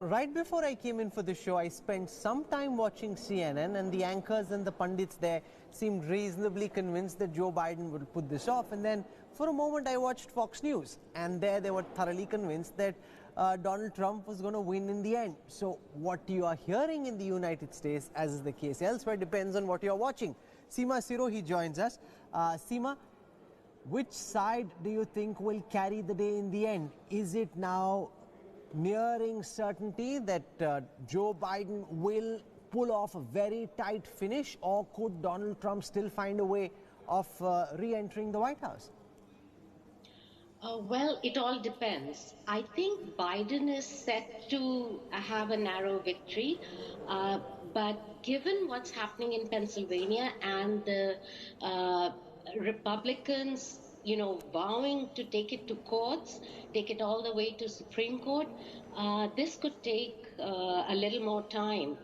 Right before I came in for the show, I spent some time watching CNN, and the anchors and the pundits there seemed reasonably convinced that Joe Biden would put this off. And then for a moment I watched Fox News, and there they were thoroughly convinced that Donald Trump was going to win in the end. So what you are hearing in the United States, as is the case elsewhere, depends on what you are watching. Seema Sirohi joins us. Seema, which side do you think will carry the day in the end? Is it now nearing certainty that Joe Biden will pull off a very tight finish, or could Donald Trump still find a way of re-entering the White House? Well, it all depends. I think Biden is set to have a narrow victory, but given what's happening in Pennsylvania and the Republicans, vowing to take it to courts, take it all the way to Supreme Court, this could take a little more time.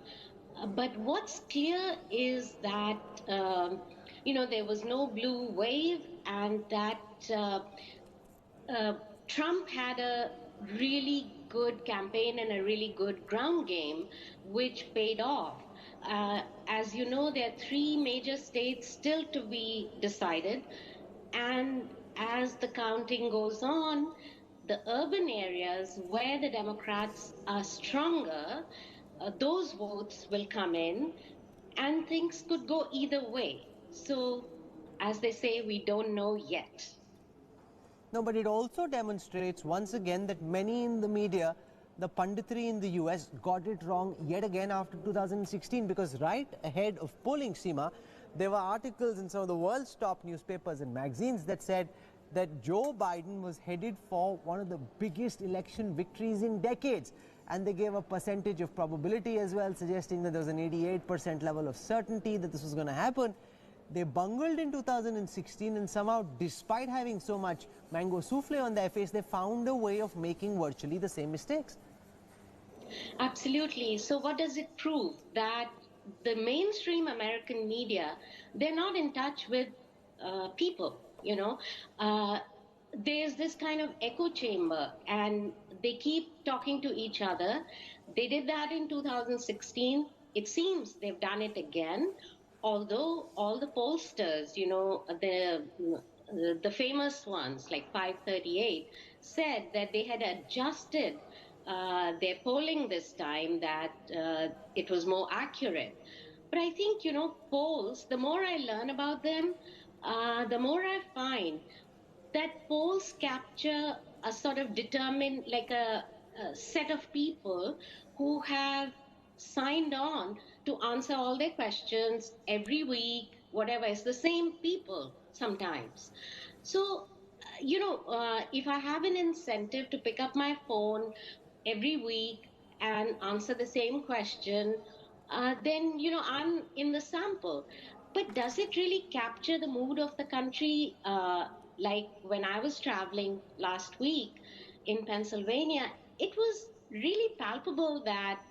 But what's clear is that, there was no blue wave, and that uh, Trump had a really good campaign and a really good ground game, which paid off. As you know, there are three major states still to be decided. And as the counting goes on, the urban areas where the Democrats are stronger, those votes will come in, and things could go either way. So, as they say, we don't know yet. No, but it also demonstrates once again that many in the media, the punditry in the US, got it wrong yet again after 2016, because right ahead of polling, Seema, there were articles in some of the world's top newspapers and magazines that said that Joe Biden was headed for one of the biggest election victories in decades. And they gave a percentage of probability as well, suggesting that there was an 88% level of certainty that this was going to happen. They bungled in 2016, and somehow, despite having so much mango souffle on their face, they found a way of making virtually the same mistakes. Absolutely. So what does it prove? That the mainstream American media, they're not in touch with people, There's this kind of echo chamber, and they keep talking to each other. They did that in 2016. It seems they've done it again, although all the pollsters, the famous ones like 538 said that they had adjusted their polling this time, that it was more accurate. But I think, polls, the more I learn about them, the more I find that polls capture a sort of determined, like a set of people who have signed on to answer all their questions every week, whatever. It's the same people sometimes. So, if I have an incentive to pick up my phone every week and answer the same question, then, I'm in the sample. But does it really capture the mood of the country? Like when I was traveling last week in Pennsylvania, it was really palpable that,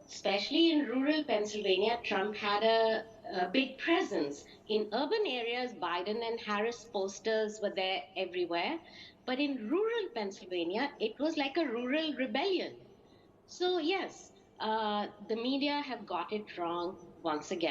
especially in rural Pennsylvania, Trump had a big presence. In urban areas, Biden and Harris posters were there everywhere. But in rural Pennsylvania, it was like a rural rebellion. So, yes, the media have got it wrong once again.